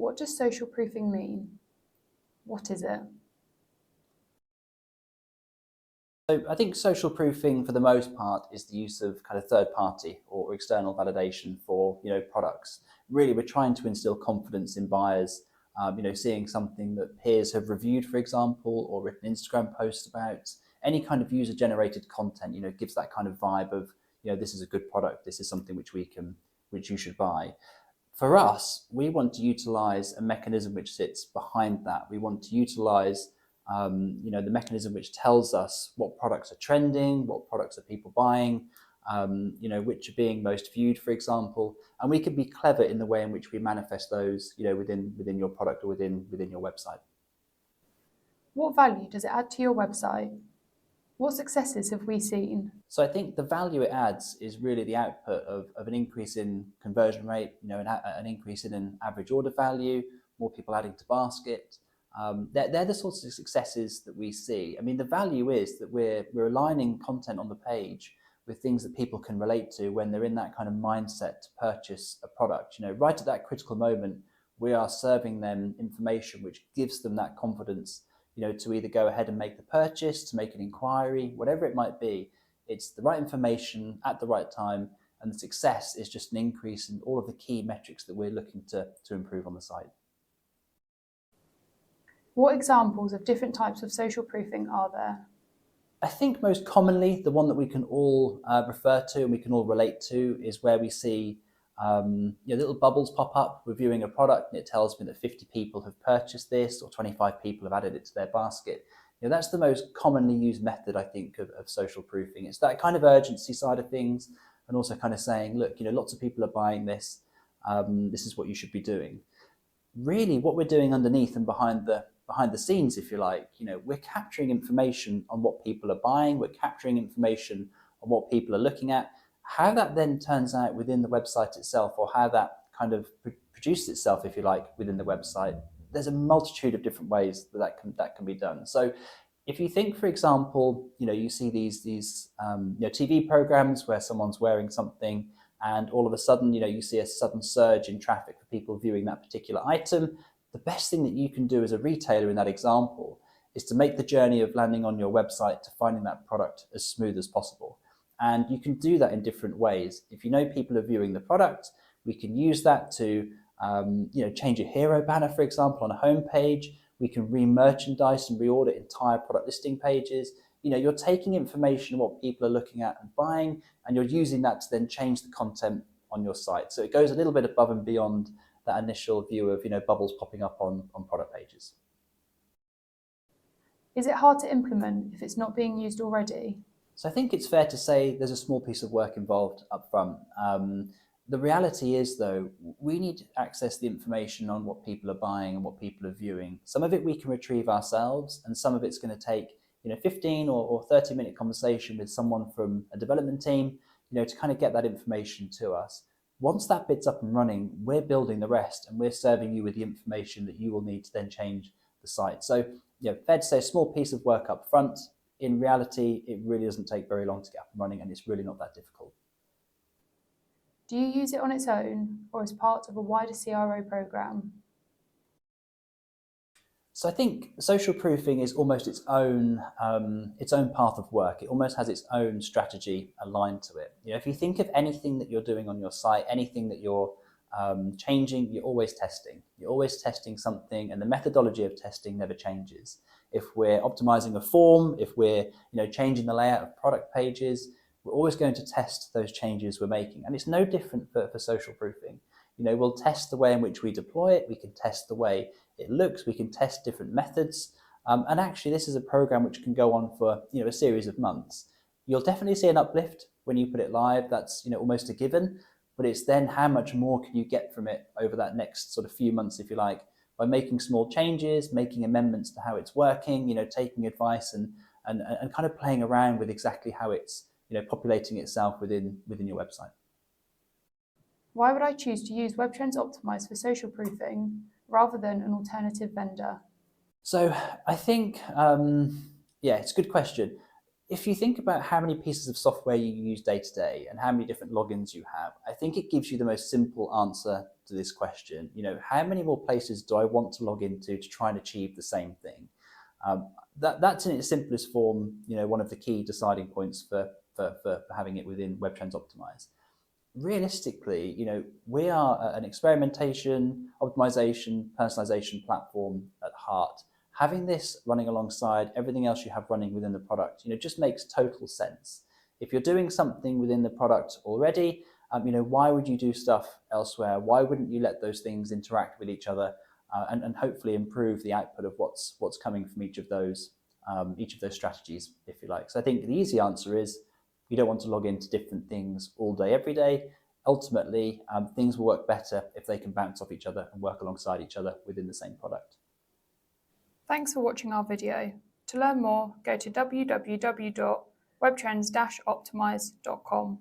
What does social proofing mean? What is it? So I think social proofing, for the most part, is the use of kind of third-party or external validation for products. Really, we're trying to instill confidence in buyers. Seeing something that peers have reviewed, for example, or written Instagram posts about. Any kind of user-generated content, gives that kind of vibe of this is a good product. This is something which you should buy. For us, we want to utilize a mechanism which sits behind that. We want to utilize the mechanism which tells us what products are trending, what products are people buying, which are being most viewed, for example, and we can be clever in the way in which we manifest those, within your product or within your website. What value does it add to your website? What successes have we seen? So I think the value it adds is really the output of an increase in conversion rate, an increase in an average order value, more people adding to basket. They're the sorts of successes that we see. I mean, the value is that we're aligning content on the page with things that people can relate to when they're in that kind of mindset to purchase a product. Right at that critical moment, we are serving them information which gives them that confidence, to either go ahead and make the purchase, to make an inquiry, whatever it might be. It's the right information at the right time, and the success is just an increase in all of the key metrics that we're looking to improve on the site. What examples of different types of social proofing are there? I think most commonly, the one that we can all refer to and we can all relate to is where we see little bubbles pop up reviewing a product, and it tells me that 50 people have purchased this or 25 people have added it to their basket. That's the most commonly used method, I think, of social proofing. It's that kind of urgency side of things, and also kind of saying, look, lots of people are buying this. This is what you should be doing. Really, what we're doing underneath and behind the scenes, if you like, we're capturing information on what people are buying. We're capturing information on what people are looking at. How that then turns out within the website itself, or how that kind of produces itself, if you like, within the website, there's a multitude of different ways that can be done. So if you think, for example, you see these TV programs where someone's wearing something, and all of a sudden, you see a sudden surge in traffic for people viewing that particular item. The best thing that you can do as a retailer in that example is to make the journey of landing on your website to finding that product as smooth as possible. And you can do that in different ways. If people are viewing the product, we can use that to change a hero banner, for example, on a home page. We can re-merchandise and reorder entire product listing pages. You're taking information of what people are looking at and buying, and you're using that to then change the content on your site. So it goes a little bit above and beyond that initial view of bubbles popping up on product pages. Is it hard to implement if it's not being used already? So I think it's fair to say there's a small piece of work involved up front. The reality is, though, we need to access the information on what people are buying and what people are viewing. Some of it we can retrieve ourselves, and some of it's going to take 15 or 30-minute conversation with someone from a development team, to kind of get that information to us. Once that bit's up and running, we're building the rest, and we're serving you with the information that you will need to then change the site. So, fair to say, a small piece of work up front. In reality, it really doesn't take very long to get up and running, and it's really not that difficult. Do you use it on its own or as part of a wider CRO program? So I think social proofing is almost its own path of work. It almost has its own strategy aligned to it. If you think of anything that you're doing on your site, anything that you're changing, you're always testing. You're always testing something, and the methodology of testing never changes. If we're optimizing a form, if we're changing the layout of product pages, we're always going to test those changes we're making. And it's no different for social proofing. We'll test the way in which we deploy it. We can test the way it looks. We can test different methods. And actually, this is a program which can go on for a series of months. You'll definitely see an uplift when you put it live. That's almost a given. But it's then how much more can you get from it over that next sort of few months, if you like, by making small changes, making amendments to how it's working, taking advice and kind of playing around with exactly how it's populating itself within your website. Why would I choose to use Webtrends Optimize for social proofing rather than an alternative vendor? So I think, it's a good question. If you think about how many pieces of software you use day to day and how many different logins you have, I think it gives you the most simple answer to this question. How many more places do I want to log into to try and achieve the same thing? That's in its simplest form, one of the key deciding points for having it within Webtrends Optimize. Realistically, we are an experimentation, optimization, personalization platform at heart. Having this running alongside everything else you have running within the product, just makes total sense. If you're doing something within the product already, why would you do stuff elsewhere? Why wouldn't you let those things interact with each other and hopefully improve the output of what's coming from each of those strategies, if you like? So I think the easy answer is you don't want to log into different things all day, every day. Ultimately, things will work better if they can bounce off each other and work alongside each other within the same product. Thanks for watching our video. To learn more, go to www.webtrends-optimize.com.